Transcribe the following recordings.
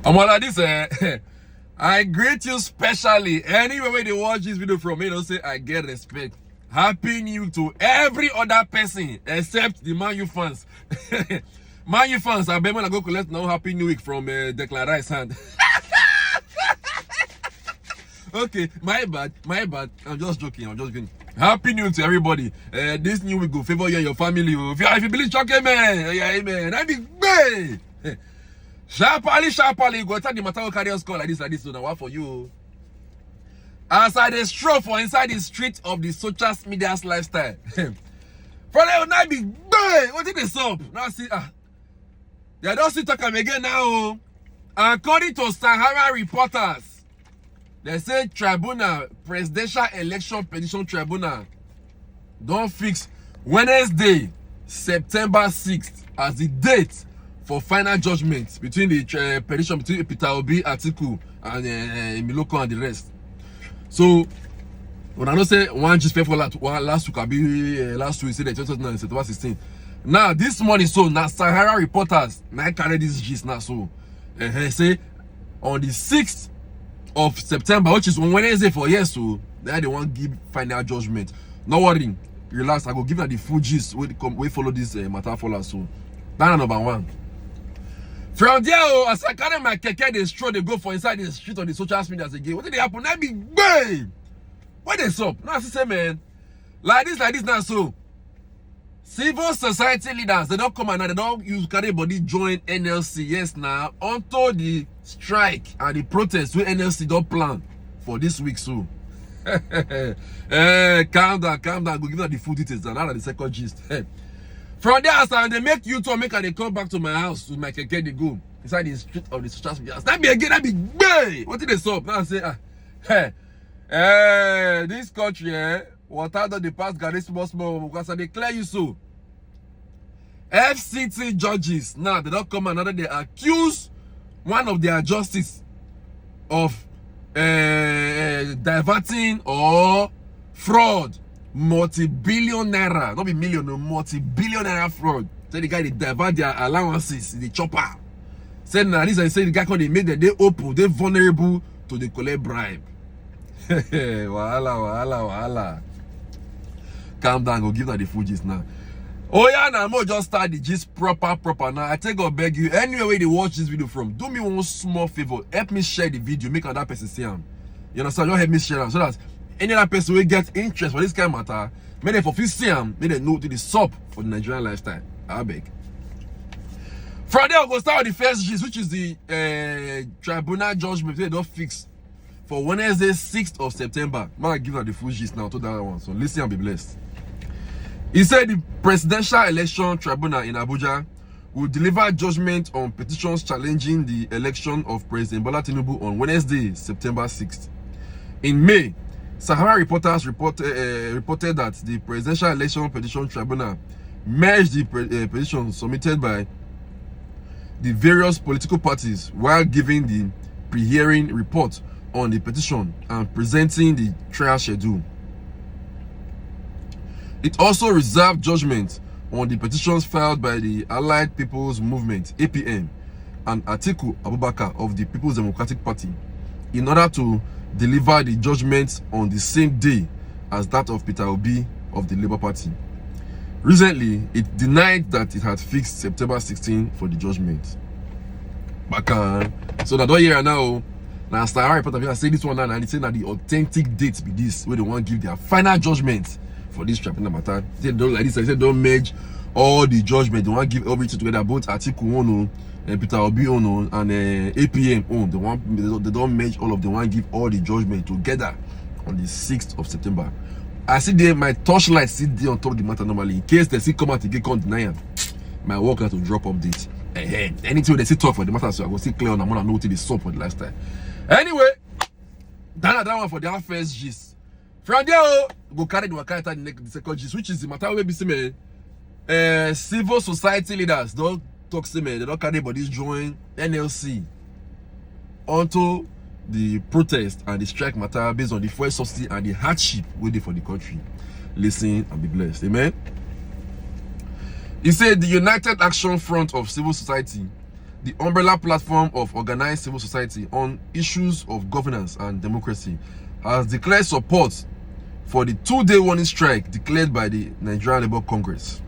I'm all like this, I greet you specially. Anywhere where they watch this video from, say I get respect. Happy New Year to every other person except the Man U fans. Man U fans, I bet when I go collect now Happy New Week from Declan Rice's hand. Okay, my bad. I'm just joking. Happy New Year to everybody. This new week go favor you and your family. If you believe chocolate, man, yeah, amen. I be great. Sharply, go tell the matter of carry us call like this. So now what for you? As I dey stroll for inside the street of the social media lifestyle. For them now be great. What did they sup? Now see, they don't see talk again now. According to Sahara reporters, they say Tribunal, Presidential Election Petition Tribunal, don't fix Wednesday, September 6th as the date for final judgment between the petition between Peter Obi, Atiku, and Miloko and the rest. So, when I don't say one just for last week, I be last week, say the 2009, September 16. Now, this morning, so now Sahara reporters now carry this gist now. So, say on the 6th of September, which is on Wednesday for years, so they want to give final judgment. No worry, relax. I go give them the full gist. We follow this matter follow. So, that's number one. From there, as I carry my keke, they stroll, they go for inside the street on the social media again. What did they happen? I be babe. What they up? Now I say, man, like this now. So, civil society leaders, they don't come and they don't use carry body join NLC. Yes, now onto the strike and the protest with NLC don't plan for this week. So, calm down. Go give them the full details. And that's the second gist. From there, as they make you to make and they come back to my house with my keke, they go inside the street of the social media. That be again, that be gay. What did they stop? Now I say, this country, water that they pass Gary small because they clear you so. FCT judges now they don't come another they accuse one of their justices of diverting or fraud. Multi-billion naira, not be million, no, multi-billion naira fraud. Say the guy they divert their allowances, the chopper. Say now this I say the guy can they make them they open, they vulnerable to the collect bribe. Wahala. Calm down, go give that the full gist now. Oh yeah, now I'm just start the gist proper now. I take or beg you, anywhere where they watch this video from, do me one small favor, help me share the video, make another person see him. You understand? Don't help me share them so that any other person will get interest for this kind of matter, may they for see them, may they know to the sub for the Nigerian lifestyle. I beg. From there, we'll go start with the first gist, which is the tribunal judgment they don't fix for Wednesday, 6th of September. I'm going to give her the full gist now to that one. So listen and be blessed. He said the Presidential Election Tribunal in Abuja will deliver judgment on petitions challenging the election of President Bola Tinubu on Wednesday, September 6th. In May, Sahara reporters reported that the Presidential Election Petition Tribunal merged the petition submitted by the various political parties while giving the pre-hearing report on the petition and presenting the trial schedule. It also reserved judgment on the petitions filed by the Allied People's Movement, APM, and Atiku Abubakar of the People's Democratic Party in order to deliver the judgment on the same day as that of Peter Obi of the Labour Party. Recently, it denied that it had fixed September 16 for the judgment. So that don't hear now. Now, Sahara reporter say this one now, and they say that the authentic date be this, where they want to give their final judgment for this tribunal matter. They don't like this. I said don't merge all the judgment. They want to give everything together. Both Atiku Ono and Peter Obi Ono and APM Ono. They don't merge all of them. Want to give all the judgment together on the 6th of September. I see there my torchlight sit there on top of the matter normally. In case they see come out to get can't deny them. My work has to drop update. Anything they see talk for the matter, so I go see clear on. I'm gonna know what it is so for the lifestyle. Anyway, that one for their first gist. From there, go carry the wakata the second gist, which is the matter where be see civil society leaders don't talk to me. They don't carry bodies join NLC onto the protest and the strike matter based on the fuel subsidy and the hardship waiting for the country. Listen and be blessed. Amen. He said the United Action Front of Civil Society the umbrella platform of organized civil society on issues of governance and democracy, has declared support for the 2-day warning strike declared by the Nigerian Labour Congress.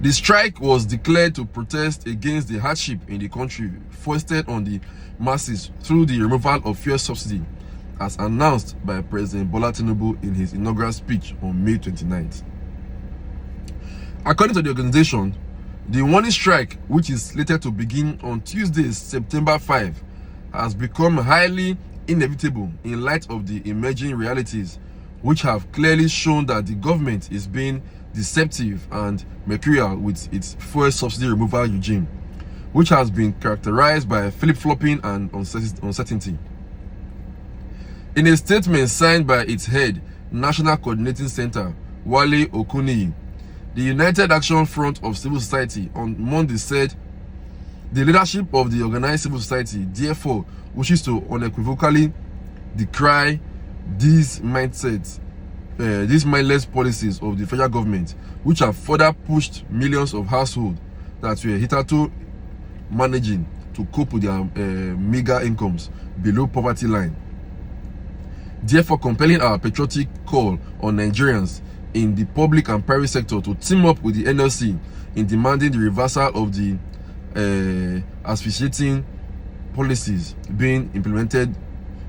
The strike was declared to protest against the hardship in the country foisted on the masses through the removal of fuel subsidy, as announced by President Bola Tinubu in his inaugural speech on May 29th. According to the organization, the warning strike, which is slated to begin on Tuesday, September 5, has become highly inevitable in light of the emerging realities, which have clearly shown that the government is being deceptive and mercurial with its fuel subsidy removal regime, which has been characterized by flip-flopping and uncertainty. In a statement signed by its head, National Coordinating Center, Wale Okuniyi, the United Action Front of Civil Society on Monday said, the leadership of the organized civil society therefore wishes to unequivocally decry these mindless policies of the federal government, which have further pushed millions of households that were hitherto managing to cope with their meager incomes below poverty line. Therefore, compelling our patriotic call on Nigerians in the public and private sector to team up with the NLC in demanding the reversal of the asphyxiating policies being implemented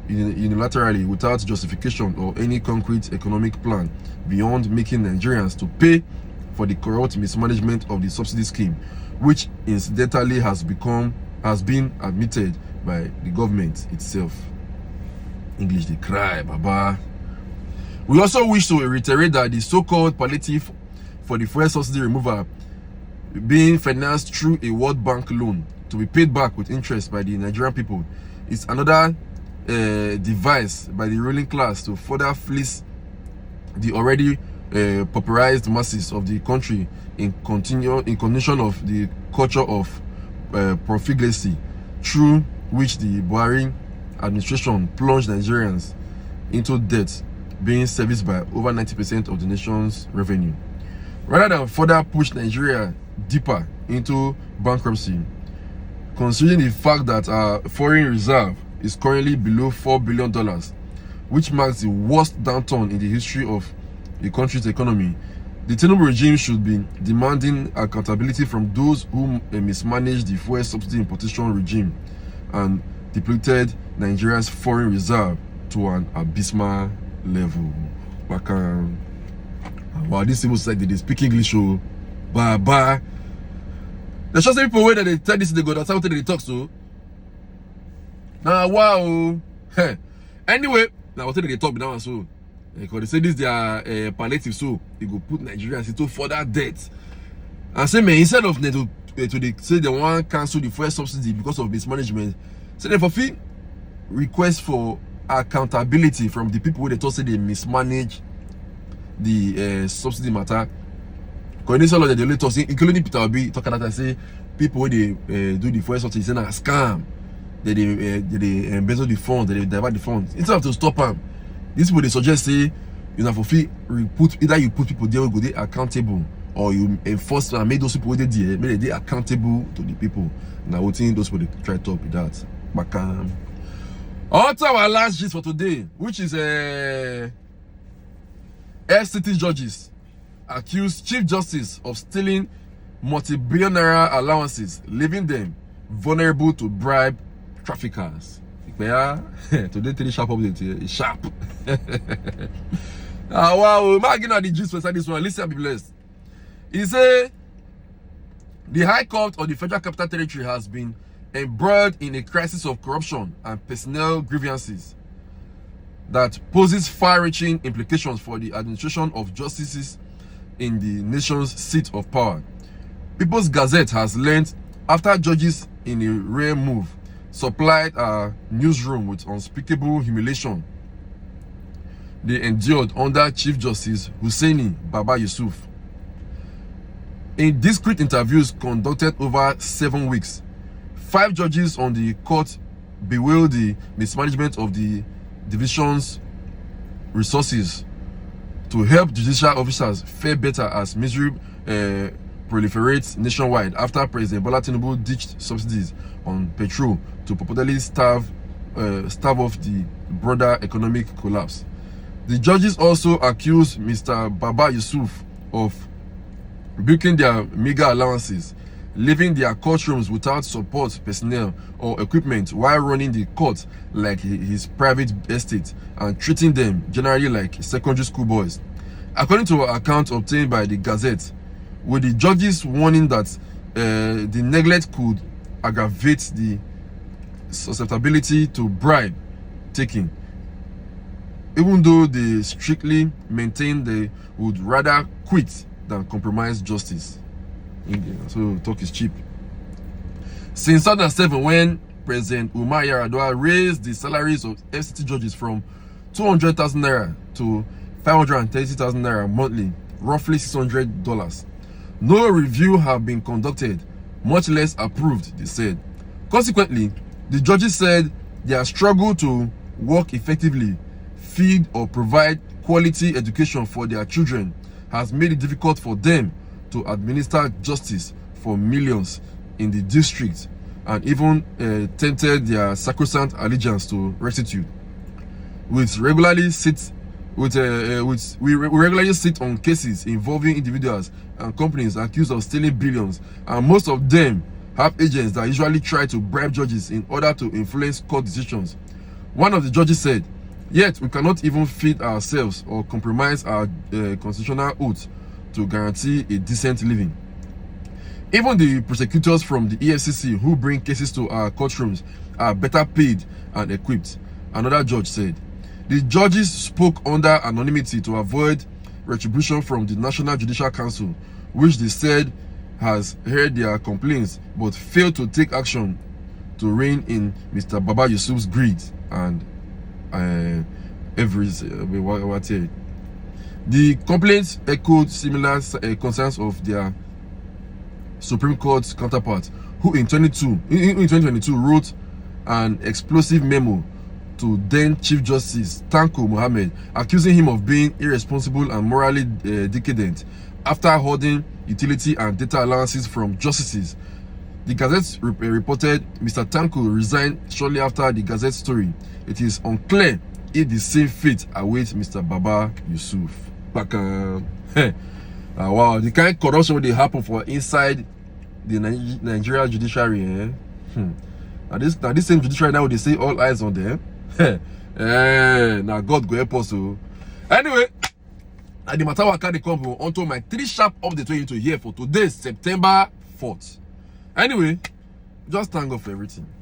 unilaterally without justification or any concrete economic plan beyond making Nigerians to pay for the corrupt mismanagement of the subsidy scheme, which incidentally has been admitted by the government itself. English, they cry, baba. We also wish to reiterate that the so-called palliative for the fuel subsidy removal being financed through a World Bank loan to be paid back with interest by the Nigerian people is another device by the ruling class to further fleece the already pauperized masses of the country in continuation of the culture of profligacy, through which the Buhari administration plunged Nigerians into debt, being serviced by over 90% of the nation's revenue. Rather than further push Nigeria deeper into bankruptcy, considering the fact that our foreign reserve is currently below $4 billion, which marks the worst downturn in the history of the country's economy, the Tinubu regime should be demanding accountability from those who mismanaged the fuel subsidy importation regime and depleted Nigeria's foreign reserve to an abysmal level. Wow, this civil society, they speak English, oh, bye. There's just people where they tell this, they go, that's how they talk to. Now, wow. Anyway, now what they talk now, so because they say this, they are palliative, so they go put Nigerians into further debt. And say, man, instead of say they want to cancel the fuel subsidy because of mismanagement, so they for fee request for accountability from the people where they thought say they mismanage the subsidy matter. Because this all of the only talk, including Peter Obi, talking that I say people where they do the fuel subsidy, say na scam. They embezzle the funds, they divert the funds. Instead of to stop them, these people they suggest say you know for fee either you put people there who go they accountable, or you enforce and make those people where they accountable to the people. Now we think those people they try to with that. Bacam. On to our last gist for today, which is FCT judges accuse Chief Justice of stealing multi-billion naira allowances, leaving them vulnerable to bribe traffickers. Today, three sharp update. Sharp. Wow, imagine the gist for this one. Listen and be blessed. He said the High Court of the Federal Capital Territory has been embroiled in a crisis of corruption and personnel grievances that poses far-reaching implications for the administration of justices in the nation's seat of power. People's Gazette has learned after judges in a rare move supplied a newsroom with unspeakable humiliation they endured under Chief Justice Hussaini Baba Yusuf. In discreet interviews conducted over 7 weeks, 5 judges on the court bewailed the mismanagement of the division's resources to help judicial officers fare better as misery proliferate nationwide after President Bola Tinubu ditched subsidies on petrol to purportedly stave off the broader economic collapse. The judges also accused Mr. Baba Yusuf of breaking their meager allowances, leaving their courtrooms without support personnel or equipment while running the court like his private estate and treating them generally like secondary school boys. According to an account obtained by the Gazette, with the judges warning that the neglect could aggravate the susceptibility to bribe taking, even though they strictly maintain they would rather quit than compromise justice. So talk is cheap. Since 2007, when President Umar Yar'Adua raised the salaries of FCT judges from 200,000 naira to 530,000 naira monthly, roughly $600, no review have been conducted, much less approved, they said. Consequently, the judges said their struggle to work effectively, feed or provide quality education for their children has made it difficult for them to administer justice for millions in the district, and even tempted their sacrosanct allegiance to rectitude. We regularly sit on cases involving individuals and companies accused of stealing billions, and most of them have agents that usually try to bribe judges in order to influence court decisions. One of the judges said, "Yet we cannot even feed ourselves or compromise our constitutional oath to guarantee a decent living. Even the prosecutors from the EFCC who bring cases to our courtrooms are better paid and equipped," another judge said. The judges spoke under anonymity to avoid retribution from the National Judicial Council, which they said has heard their complaints but failed to take action to rein in Mr. Baba Yusuf's greed and The complaints echoed similar concerns of their Supreme Court counterpart, who in 2022 wrote an explosive memo to then Chief Justice Tanko Mohammed, accusing him of being irresponsible and morally decadent after holding utility and data allowances from justices. The Gazette reported Mr. Tanko resigned shortly after the Gazette story. It is unclear if the same fate awaits Mr. Baba Yusuf. Wow, the kind of corruption they happen for inside the Nigeria judiciary. Now this same judiciary now they say all eyes on them. Now God go help us. Anyway, the matter what can come onto my 3 sharp update you to hear for today, September 4th. Anyway, just thank God for everything.